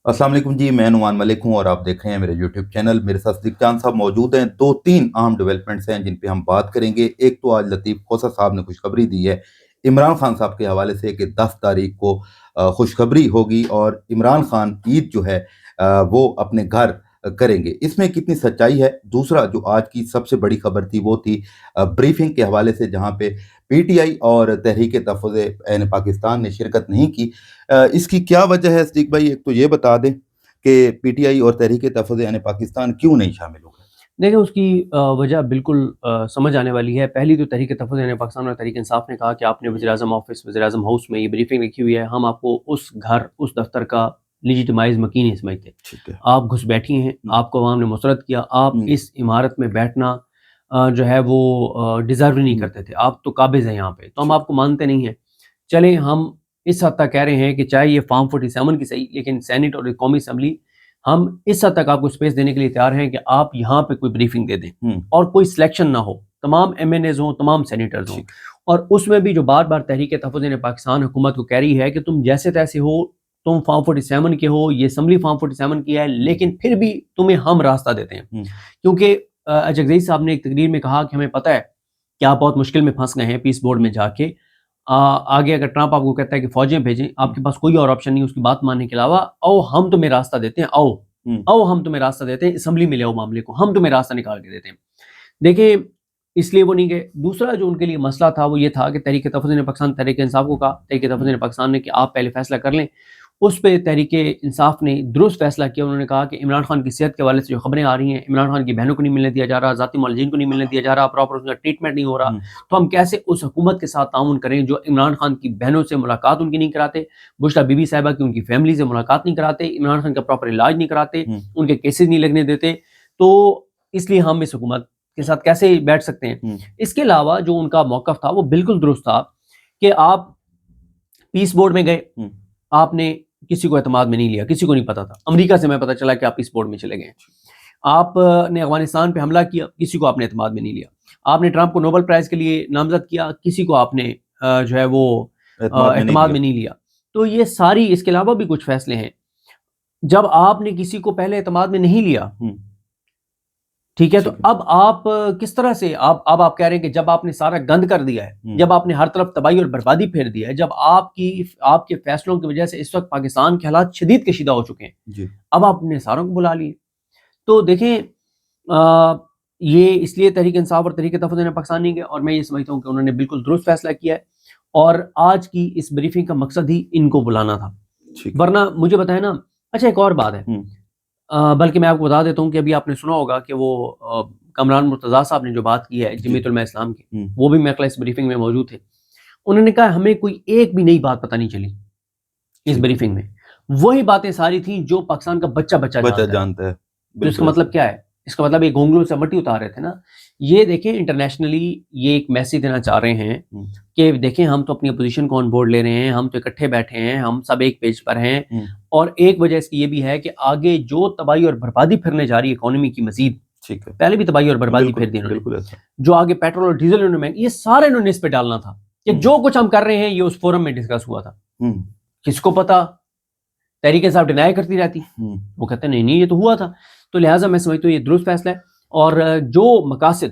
अस्सलाम वालेकुम जी, मैं नुमान मलिक हूं और आप देख रहे हैं मेरे यूट्यूब चैनल। मेरे साथ सिद्दीक चांद साहब मौजूद हैं। दो तीन अहम डेवलपमेंट्स हैं जिन पे हम बात करेंगे। एक तो आज लतीफ़ खोसा साहब ने खुशखबरी दी है इमरान खान साहब के हवाले से कि 10 तारीख को खुशखबरी होगी और इमरान खान ईद जो है वो अपने घर करेंगे। इसमें कितनी सच्चाई है? दूसरा जो आज की सबसे बड़ी खबर थी वो थी ब्रीफिंग के हवाले से, जहां पे पीटीआई और तहरीक तहफ़्फ़ुज़ ऐन पाकिस्तान ने शिरकत नहीं की। इसकी क्या वजह है सिद्दीक भाई? एक तो ये बता दें कि पीटीआई और तहरीक तहफ़्फ़ुज़ यानी पाकिस्तान क्यों नहीं शामिल हो गए? देखिए, उसकी वजह बिल्कुल समझ आने वाली है। पहली तो तहरीक तहफ़्फ़ुज़ यानी पाकिस्तान और तहरीक इंसाफ ने कहा कि आपने वज़ीर-ए-आज़म ऑफ़िस, वज़ीर-ए-आज़म हाउस में ये ब्रीफिंग लिखी हुई है, हम आपको उस घर, उस दफ़्तर का लेजिटिमाइज़ मकीन नहीं समझते। ठीक है। आप घुसपैठी हैं, आपको अवाम ने मुसर्रत किया, आप हुँ, इस इमारत में बैठना जो है वो डिज़र्व ही नहीं हुँ, करते थे। आप तो काबिज़ हैं यहाँ पे, तो हम ठीक। आपको मानते नहीं हैं। चलें, हम इस हद तक कह रहे हैं कि चाहे ये फ़ॉर्म 47 की सही, लेकिन सेनेट और कौमी असम्बली, हम इस हद तक आपको स्पेस देने के लिए तैयार हैं कि आप यहाँ पे कोई ब्रीफिंग दे दें हुँ, और कोई सिलेक्शन ना हो, तमाम एमएनएज़ हों, तमाम सेनेटर्स हों। ठीक। और उसमें भी जो बार-बार तहरीक तहफ़्फ़ुज़ ने पाकिस्तान हुकूमत को कह रही है कि तुम जैसे-तैसे हो, तुम फॉर्म 47 के हो, ये असेंबली फॉर्म 47 की है, लेकिन फिर भी तुम्हें हम रास्ता देते हैं। हुँ, क्योंकि जगज़ई साहब ने एक तकरीर में कहा कि हमें पता है कि आप बहुत मुश्किल में फँस गए हैं पीस बोर्ड में जाके। आगे अगर ट्रंप आपको कहता है कि फ़ौजें भेजें, हुँ, आपके पास कोई और ऑप्शन नहीं उसकी बात मानने के अलावा, आओ हम तुम्हें रास्ता देते हैं, आओ। हुँ, आओ हम तुम्हें रास्ता देते हैं, असेंबली में ले आओ मामले को, हम तुम्हें रास्ता निकाल के देते हैं। देखिए, इसलिए वो नहीं गए। दूसरा जो उनके लिए मसला था वो ये था कि तहरीक तहफ़्फ़ुज़ ने पाकिस्तान तहरीक इंसाफ को कहा, तहरीक तहफ़्फ़ुज़ ने पाकिस्तान ने कि आप पहले फ़ैसला कर लें। उस पे तहरीक इंसाफ ने दुरुस्त फ़ैसला किया। उन्होंने कहा कि इमरान खान की सेहत के हवाले से जो खबरें आ रही हैं, इमरान खान की बहनों को नहीं मिलने दिया जा रहा, ज़ाती मुआलजीन को नहीं मिलने दिया जा रहा, प्रॉपर उसका ट्रीटमेंट नहीं हो रहा, हुँ, तो हम कैसे उस हुकूमत के साथ ताउन करें जो इमरान खान की बहनों से मुलाकात उनकी नहीं कराते, बुशरा बीबी साहिबा की उनकी फैमिली से मुलाकात नहीं कराते, इमरान खान का प्रॉपर इलाज नहीं कराते, हुँ, उनके केसेज़ नहीं लगने देते। तो इसलिए हम इस हुकूमत के साथ कैसे बैठ सकते हैं। हुँ, इसके अलावा जो उनका मौक़िफ़ था वो बिल्कुल दुरुस्त था कि आप पीस बोर्ड में गए, हुँ, आपने किसी को एतमाद में नहीं लिया, किसी को नहीं पता था। अमेरिका से हमें पता चला कि आप पीस बोर्ड में चले गए। आपने अफ़गानिस्तान पे हमला किया, किसी को आपने एतमाद में नहीं लिया। आपने ट्रंप को नोबेल प्राइज़ के लिए नामज़द किया, किसी को आपने जो है वो एतमाद में नहीं एतमाद लिया। में नहीं लिया। तो ये सारी, इसके अलावा भी कुछ फ़ैसले हैं। जब आपने किसी को पहले एतमाद में नहीं लिया, हुँ, ठीक है? तो ठीक है। अब आप किस तरह से अब आप कह रहे हैं कि जब आपने सारा गंद कर दिया है, हुँ, जब आपने हर तरफ तबाही और बर्बादी फेर दी है, जब आपके फैसलों की वजह से इस वक़्त पाकिस्तान के हालात शदीद कशीदा हो चुके हैं, जी। अब आपने सारों को बुला लिए। तो देखें, ये इसलिए तहरीक इंसाफ और तहरीक तहफ़्फ़ुज़ ने पाकिस्तान नहीं गए और मैं ये समझता हूँ कि उन्होंने बिल्कुल दुरुस्त फ़ैसला किया है और आज की इस ब्रीफिंग का मकसद ही इनको बुलाना था। ठीक है। वरना मुझे बताएँ ना। अच्छा, एक और बात है। हुँ, बल्कि मैं आपको बता देता हूँ कि अभी आपने सुना होगा कि वो कमरान मुर्तज़ा साहब ने जो बात की है जी। जमीयत उलमा इस्लाम की, हुँ, वो भी मेरे ख़्याल इस ब्रीफिंग में मौजूद थे। उन्होंने कहा हमें कोई एक भी नई बात पता नहीं चली इस ठीक है। ब्रीफिंग में। वही बातें सारी थी जो पाकिस्तान का बच्चा-बच्चा बचा जानता है। जानता है। तो इसका बिल्कुल मतलब ऐसा। क्या है? इसका मतलब ये घोंघलों से मट्टी उतार रहे थे ना। ये देखें, इंटरनेशनली ये एक मैसेज देना चाह रहे हैं हुँ, कि देखें, हम तो अपनी अपोज़िशन को ऑन बोर्ड ले रहे हैं, हम तो इकट्ठे बैठे हैं, हम सब एक पेज पर हैं। हुँ, और एक वजह इसकी ये भी है कि आगे जो तबाही और बर्बादी फिरने जा रही है इकोनॉमी की मज़ीद, ठीक है। पहले भी तबाही और बर्बादी बिल्कुल, फिर दी इन्होंने। बिल्कुल ऐसा। जो आगे पेट्रोल और डीज़ल इन्होंने ये सारा इन्होंने इस पे डालना था कि हुँ, जो कुछ हम कर रहे हैं ये उस फोरम में डिस्कस हुआ था। हुँ, किसको पता? तहरीक साहब डिनाई करती रहती। हुँ, वो कहते हैं नहीं, नहीं ये तो हुआ था। तो लिहाज़ा मैं समझता हूँ ये दुरुस्त फ़ैसला है और जो मकासद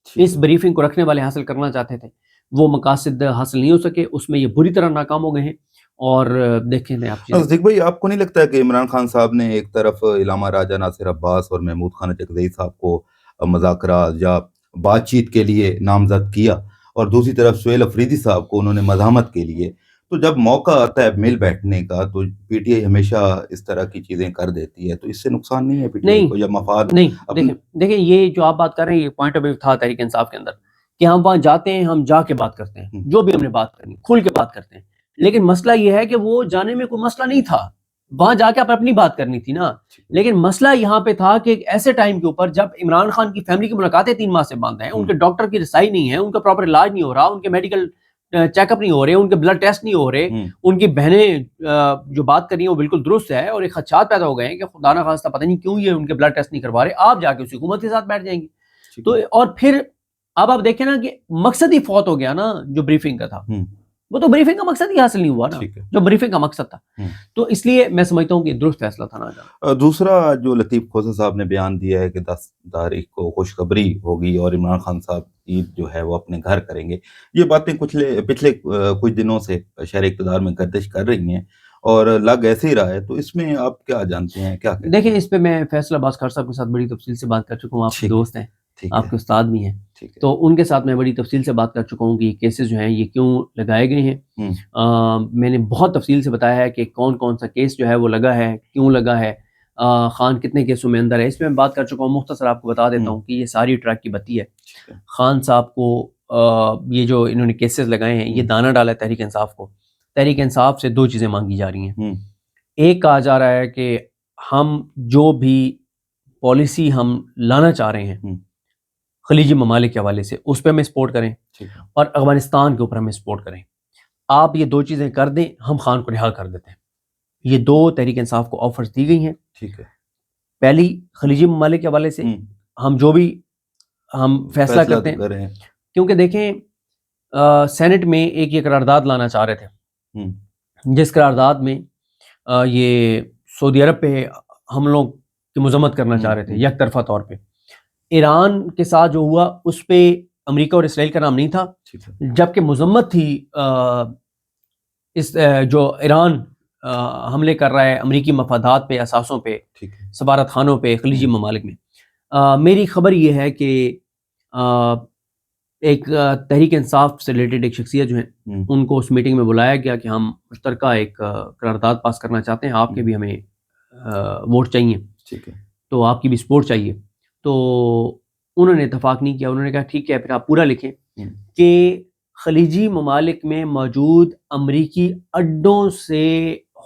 ठीक इस है। ब्रीफिंग को रखने वाले हासिल करना चाहते थे, वो मकासद हासिल नहीं हो सके, उसमें ये बुरी तरह नाकाम हो गए हैं और देखें मैं आप चीज़ें। सिद्दीक भाई, आपको नहीं लगता है कि इमरान खान साहब ने एक तरफ इलामा राजा नासिर अब्बास और महमूद खान चकज़ई साहब को मुज़ाकरात या बातचीत के लिए नामज़द किया और दूसरी तरफ सुहेल अफरीदी साहब को उन्होंने मज़ाहमत के लिए, तो जब मौका आता है मिल बैठने का तो पीटीआई हमेशा इस तरह की चीज़ें कर देती है, तो इससे नुकसान नहीं है पीटीआई नहीं, को या मफाद नहीं, अपन? देखें देखिए, ये जो आप बात कर रहे हैं ये पॉइंट ऑफ व्यू था तहरीक इंसाफ के अंदर कि हम वहाँ जाते हैं, हम जाके बात करते हैं, हुँ, जो भी हमने बात करनी, खुल के बात करते हैं। लेकिन मसला ये है कि वो जाने में कोई मसला नहीं था, वहाँ जाके आप अपनी बात करनी थी ना। ठीक है। लेकिन मसला यहाँ पे था कि एक ऐसे टाइम के ऊपर जब इमरान खान की फैमिली की मुलाकातें 3 माह से बंद हैं, हुँ, उनके डॉक्टर की रसाई नहीं है, उनका प्रॉपर इलाज नहीं हो रहा, उनके मेडिकल चेकअप नहीं हो रहे, उनके ब्लड टेस्ट नहीं हो रहे, हुँ, उनकी बहनें जो बात कर रही हैं वो बिल्कुल दुरुस्त है और एक खदशात पैदा हो गए हैं कि खुदा ना खास्ता पता नहीं क्यों ये उनके ब्लड टेस्ट नहीं करवा रहे, आप जाके उस हुकूमत के साथ बैठ जाएँगे। ठीक है। तो और फिर अब आप देखें ना कि मकसद ही फ़ौत हो गया ना जो ब्रीफिंग का था। हुँ, वो तो ब्रीफिंग का मकसद ही हासिल नहीं हुआ ना, ठीक है। जो ब्रीफिंग का मकसद था। तो इसलिए मैं समझता हूँ कि दुरुस्त फैसला था ना जाना। दूसरा जो लतीफ़ खोसा साहब ने बयान दिया है कि 10 तारीख को खुशखबरी होगी और इमरान खान साहब ईद जो है वो अपने घर करेंगे। ये बातें पिछले कुछ दिनों से शहर इक़्तिदार में गर्दिश कर रही हैं और लग ऐसे ही रहा है, तो इसमें आप क्या जानते हैं, क्या कहते देखिए, हैं? इस पे मैं फैसल अब्बास खान साहब के साथ बड़ी तफ़सील से बात कर चुका हूँ, आपके ठीक है, दोस्त हैं, ठीक है, आपके उस्ताद भी हैं। ठीक है। तो उनके साथ मैं बड़ी तफ़सील से बात कर चुका हूँ कि ये केसेस जो हैं ये क्यों लगाए गए हैं। हुँ, मैंने बहुत तफ़सील से बताया है कि कौन-कौन सा केस जो है वो लगा है, क्यों लगा है, खान कितने केसों में अंदर है, इसमें मैं बात कर चुका हूँ। मुख्तसर आपको बता देता हुँ, हूँ कि ये सारी ट्रैक की बत्ती है। ठीक है। खान साहब को ये जो इन्होंने केसेस लगाए हैं, ये हुँ, दाना डाला है तहरीक इंसाफ को। तहरीक इंसाफ से 2 चीज़ें माँगी जा रही हैं। हुँ, एक कहा जा रहा है कि हम जो भी पॉलिसी हम लाना चाह रहे हैं हुँ, खलीजी ममालिक के हवाले से, उस पे हमें सपोर्ट करें ठीक है। और अफ़गानिस्तान के ऊपर हमें सपोर्ट करें। आप ये 2 चीज़ें कर दें, हम खान को रिहा कर देते हैं। ये 2 तहरीक इंसाफ को ऑफ़र्स दी गई हैं। ठीक है। पहली, खलीजी ममालिक के हवाले से हुँ, हम जो भी हम फैसला फैसला करते हैं, करें। क्योंकि देखें सेनेट में एक ये करारदाद लाना चाह रहे थे, हुँ, जिस करारदाद में ये सऊदी अरब पे हमलों की मज़म्मत करना हुँ, चाह रहे थे हुँ, यकतरफ़ा तौर पे। ईरान के साथ जो हुआ उस पे अमेरिका और इसराइल का नाम नहीं था, ठीक है। जबकि मज़म्मत थी जो ईरान हमले कर रहा है अमरीकी मफादात पे, असासों पे, ठीक है। सफारतखानों पे खलीजी हुँ, ममालिक में। मेरी खबर ये है कि एक तहरीक इंसाफ से रिलेटेड एक शख्सियत जो है, हुँ, उनको उस मीटिंग में बुलाया गया कि हम मुश्तरका एक करारदाद पास करना चाहते हैं, आपके हुँ, भी हमें वोट चाहिए, ठीक है। तो आपकी भी सपोर्ट चाहिए। तो उन्होंने इत्तेफाक नहीं किया, उन्होंने कहा ठीक है फिर आप पूरा लिखें हुँ, कि खलीजी ममालिक में मौजूद अमरीकी अड्डों से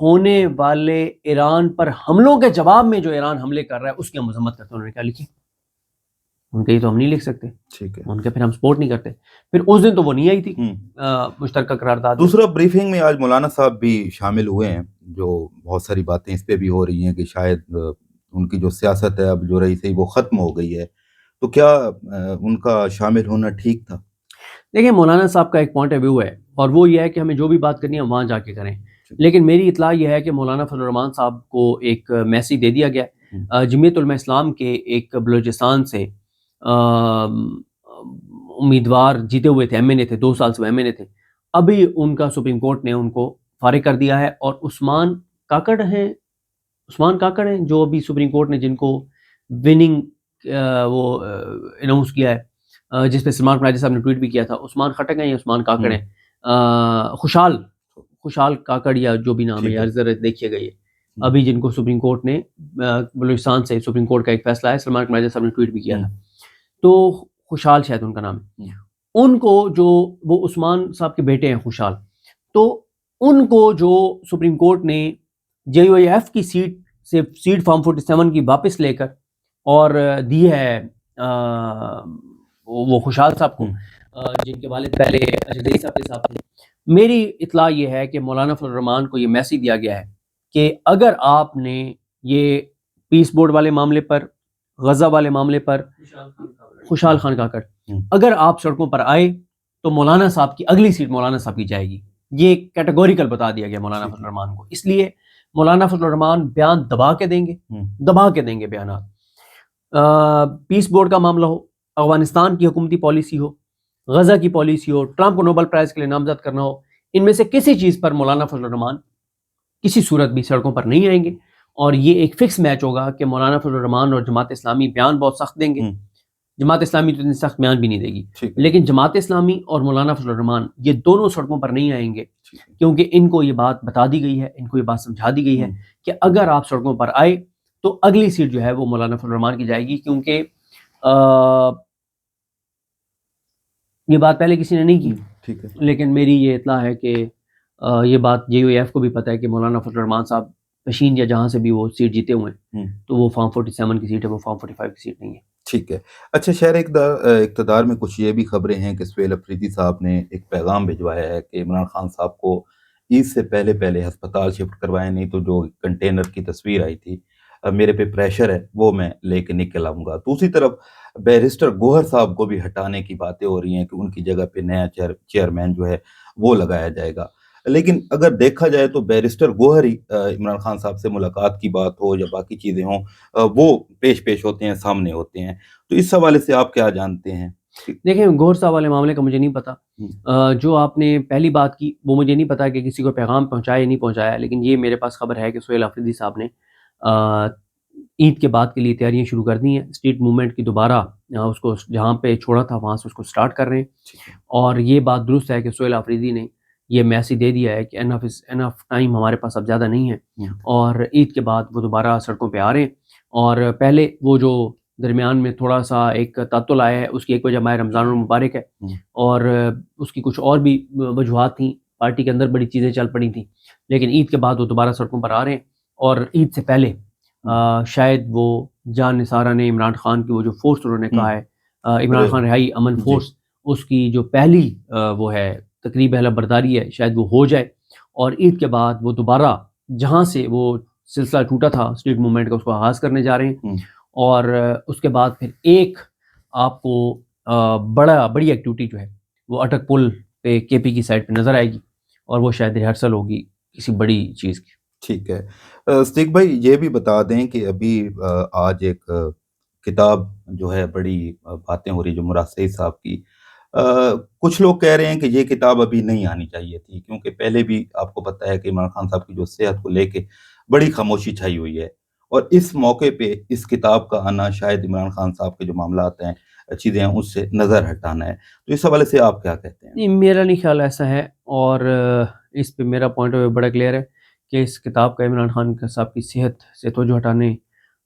होने वाले ईरान पर हमलों के जवाब में जो ईरान हमले कर रहा है उसकी हम मजम्मत करते हैं। उन्होंने क्या लिखी, उनके ये तो हम नहीं लिख सकते, ठीक है। उनके फिर हम सपोर्ट नहीं करते। फिर उस दिन तो वो नहीं आई थी हुँ। मुश्तरका करारदाद में। दूसरा ब्रीफिंग में आज मौलाना साहब भी शामिल हुए हैं, जो बहुत सारी बातें इस पे भी हो रही हैं कि शायद उनकी जो सियासत है अब जो रही थी वो ख़त्म हो गई है। तो क्या उनका शामिल होना ठीक था? देखिए, मौलाना साहब का एक पॉइंट ऑफ व्यू है और वो ये है कि हमें जो भी बात करनी है वहाँ जाके करें। ठीक। लेकिन मेरी इत्तला ये है कि मौलाना फजल रहमान साहब को एक मैसेज दे दिया गया हुँ, है। जमीयत उलमा इस्लाम के एक बलूचिस्तान से उम्मीदवार जीते हुए थे, एमएनए थे, 2 साल से वो एमएनए थे। अभी उनका सुप्रीम कोर्ट ने उनको फारिग कर दिया है और उस्मान काकड़ हैं जो अभी सुप्रीम कोर्ट ने जिनको विनिंग वो अनाउंस किया है, जिस पे सलमान राजा साहब ने ट्वीट भी किया था। उस्मान खटक हैं या उस्मान काकड़ हुँ, हैं? खुशहाल खुशहाल काकड़ या जो भी नाम है ठीक है। यार, ज़रा देखिएगा ये। हुँ, अभी जिनको सुप्रीम कोर्ट ने बलूचिस्तान से सुप्रीम कोर्ट का एक फैसला है, सलमान राजा साहब ने ट्वीट भी किया हुँ, था। तो खुशहाल शायद उनका नाम है। हुँ, उनको जो वो उस्मान साहब के बेटे हैं खुशहाल, तो उनको जो सुप्रीम कोर्ट ने जेयूएफ की सीट फॉर्म 47 की वापस लेकर और दी है वो खुशहाल साहब को, हुँ, जिनके वालिद पहले रज़ी साहब के साथ थे। मेरी इत्तला ये है कि मौलाना फजल रहमान को ये मैसेज दिया गया है कि अगर आपने ये पीस बोर्ड वाले मामले पर, गज़ा वाले मामले पर, खुशहाल खान काकड़, हुँ, अगर आप सड़कों पर आए तो मौलाना साहब की अगली सीट मौलाना साहब की जाएगी। ये कैटेगोरिकल बता दिया गया मौलाना ठीक फजल है। रहमान को। इसलिए मौलाना फजल रहमान बयान हुँ, दबा के देंगे बयानात। पीस बोर्ड का मामला हो, अफ़गानिस्तान की हुकूमती पॉलिसी हो, गज़ा की पॉलिसी हो, ट्रंप को नोबेल प्राइज़ के लिए नामज़द करना हो, इनमें से किसी चीज़ पर मौलाना फजल रहमान किसी सूरत भी सड़कों पर नहीं आएंगे और ये एक फिक्स मैच होगा कि मौलाना फजल रहमान और जमात इस्लामी बयान बहुत सख्त देंगे। हुँ, जमात इस्लामी तो इतनी सख्त बयान भी नहीं देगी, ठीक है, लेकिन जमात इस्लामी और मौलाना फजल रहमान ये दोनों सड़कों पर नहीं आएंगे, ठीक है। क्योंकि इनको ये बात बता दी गई है, इनको ये बात समझा दी गई है हुँ, कि अगर आप सड़कों पर आए तो अगली सीट जो है वो मौलाना फजल रहमान की जाएगी, क्योंकि ये बात पहले किसी ने नहीं की। हुँ, ठीक है। लेकिन मेरी ये इत्तला है कि ये बात जेयूएफ को भी पता है कि मौलाना फजल रहमान साहब पशीन या जहाँ से भी वो सीट जीते हुए हैं, हुँ, तो वो फॉर्म 47 की सीट है, वो फॉर्म 45 की सीट नहीं है। ठीक है। अच्छा, शहर इक़्तिदार में कुछ ये भी खबरें हैं कि सुहेल अफरीदी साहब ने एक पैगाम भिजवाया है कि इमरान खान साहब को ईद से पहले-पहले अस्पताल शिफ्ट करवाएँ, नहीं तो जो कंटेनर की तस्वीर आई थी, मेरे पे प्रेशर है वो मैं लेके निकल आऊंगा। दूसरी तरफ बैरिस्टर गोहर साहब को भी हटाने की बातें हो रही हैं कि उनकी जगह पे नया चेयरमैन जो है वो लगाया जाएगा। लेकिन अगर देखा जाए तो बैरिस्टर गोहर ही इमरान खान साहब से मुलाकात की बात हो या बाकी चीज़ें हों, वो पेश होते हैं, सामने होते हैं। तो इस हवाले से आप क्या जानते हैं? देखिए, गौहर साहब वाले मामले का मुझे नहीं पता। हुँ, जो आपने पहली बात की, वो मुझे नहीं पता कि किसी को पैगाम पहुँचाया या नहीं पहुँचाया, लेकिन ये मेरे पास खबर है कि सोहेल अफरीदी साहब ने ईद के बाद के लिए तैयारियाँ शुरू कर दी हैं। स्ट्रीट मूवमेंट की दोबारा उसको जहाँ पे छोड़ा था, वहाँ से उसको स्टार्ट कर रहे हैं। ठीक है। और ये बात दुरुस्त है कि सोहेल अफरीदी ने ये मैसेज दे दिया है कि एनफ इज़ एनफ, टाइम हमारे पास अब ज़्यादा नहीं है, हुँ, और ईद के बाद वो दोबारा सड़कों पे आ रहे हैं। और पहले वो जो दरमियान में थोड़ा-सा एक तातुल आया है, उसकी एक वजह माह रमज़ानुल मुबारक है, हुँ, और उसकी कुछ और भी वजूहात थी, पार्टी के अंदर बड़ी चीज़ें चल पड़ी थी। लेकिन ईद के बाद वो दोबारा सड़कों पर आ रहे हैं, और ईद से पहले हुँ, शायद वो जान निसारा ने इमरान खान की वो जो फ़ोर्स उन्होंने हुँ, कहा है, इमरान अरे! खान रिहाई अमन जी, फ़ोर्स, उसकी जो पहली वो है तकरीब अहल बरदारी है, शायद वो हो जाए, और ईद के बाद वो दोबारा जहाँ से वो सिलसिला टूटा था स्ट्रीट मूवमेंट का, उसको आगाज़ करने जा रहे हैं। हुँ, और उसके बाद फिर एक आपको बड़ी एक्टिविटी जो है, वो अटक पुल पे केपी की साइड पे नज़र आएगी, और वो शायद रिहर्सल होगी किसी बड़ी चीज़ की। ठीक है। सिद्दीक भाई ये भी बता दें कि अभी आज एक किताब जो है बड़ी बातें हो रही जो मुराद सईद साहब की। कुछ लोग कह रहे हैं कि ये किताब अभी नहीं आनी चाहिए थी क्योंकि पहले भी आपको पता है कि इमरान खान साहब की जो सेहत को लेके बड़ी खामोशी छाई हुई है और इस मौके पे इस किताब का आना शायद इमरान खान साहब के जो मामलात हैं, चीज़ें हैं, उससे नज़र हटाना है। तो इस हवाले से आप क्या कहते हैं? नहीं, मेरा नहीं ख्याल ऐसा है, और इस पे मेरा पॉइंट ऑफ व्यू बड़ा क्लियर है कि इस किताब का इमरान खान साहब की सेहत से तवज्जो हटाने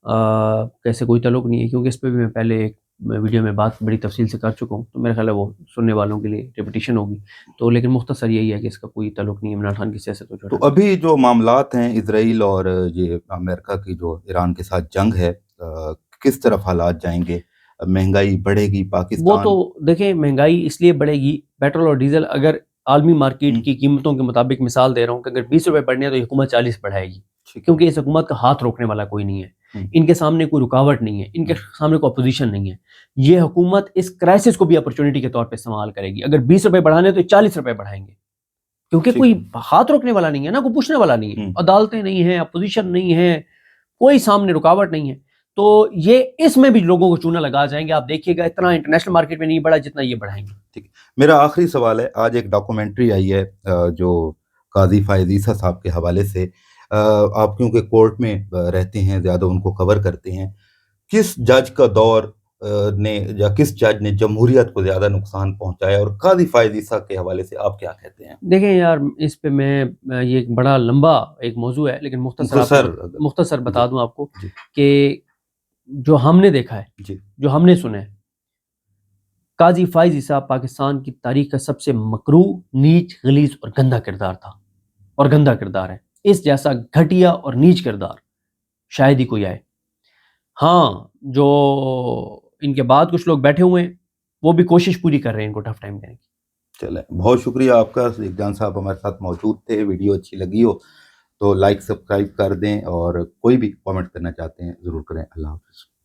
कैसे कोई ताल्लुक नहीं है, क्योंकि इस पे भी मैं पहले एक वीडियो में बात बड़ी तफसील से कर चुका हूँ, तो मेरा ख्याल है वो सुनने वालों के लिए रिपीटिशन होगी। तो लेकिन मुख्तसर यही है कि इसका कोई ताल्लुक नहीं है इमरान खान की सेहत से तवज्जो तो हटाने से। अभी जो मामलात हैं इज़राइल और ये अमेरिका की जो ईरान के साथ जंग है, किस तरफ हालात जाएँगे? महँगाई बढ़ेगी, वो तो पाकिस्तान। देखें, महँगाई इसलिए बढ़ेगी, पेट्रोल और डीज़ल अगर आलमी मार्केट हुँ, की कीमतों के मुताबिक, मिसाल दे रहा हूँ कि अगर ₹20 बढ़ने हैं तो ये हुकूमत 40 बढ़ाएगी, ठीक है। क्योंकि इस हुकूमत का हाथ रोकने वाला कोई नहीं है। हुँ, इनके सामने कोई रुकावट नहीं है, इनके हुँ, सामने कोई अपोज़िशन नहीं है। ये हुकूमत इस क्राइसिस को भी अपॉर्च्युनिटी के तौर पे इस्तेमाल करेगी। अगर ₹20 बढ़ाने हैं तो ये ₹40 बढ़ाएँगे, क्योंकि ठीक कोई है। हाथ रोकने वाला नहीं है ना, कोई पूछने वाला नहीं है। हुँ, अदालतें नहीं हैं, अपोज़िशन नहीं है, कोई सामने रुकावट नहीं है। तो ये इसमें भी लोगों को चूना लगा जाएँगे। आप देखिएगा, इतना इंटरनेशनल मार्केट में नहीं बढ़ा जितना ये बढ़ाएँगे। ठीक है। मेरा आखिरी सवाल है, आज एक डॉक्यूमेंट्री आई है जो काज़ी फ़ायज़ ईसा साहब के हवाले से। आप क्योंकि कोर्ट में रहते हैं, ज़्यादा उनको कवर करते हैं। किस जज का दौर ने या किस जज ने जमहूरियत को ज़्यादा नुकसान पहुँचाया और काज़ी फ़ायज़ ईसा के हवाले से आप क्या कहते हैं? देखें यार, इस पे ये एक बड़ा लंबा एक मौज़ू है, लेकिन मुख़्तसर अगर। मुख्तसर जी, बता दूँ आपको जी, कि जो हमने देखा है, जी, जो हमने सुना है, काज़ी फ़ाइज़ ईसा पाकिस्तान की तारीख़ का सबसे मकरूह, नीच, गलीज़ और गंदा किरदार था, और गंदा किरदार है। इस जैसा घटिया और नीच किरदार शायद ही कोई आए। हाँ, जो इनके बाद कुछ लोग बैठे हुए हैं, वो भी कोशिश पूरी कर रहे हैं इनको टफ़ टाइम देने की। चलें। बहुत शुक्रिया आपका, सिद्दीक़ साहब हमारे साथ मौजूद थे। वीडियो अच्छी लगी हो तो लाइक, सब्सक्राइब कर दें और कोई भी कमेंट करना चाहते हैं ज़रूर करें। अल्लाह हाफ़िज़।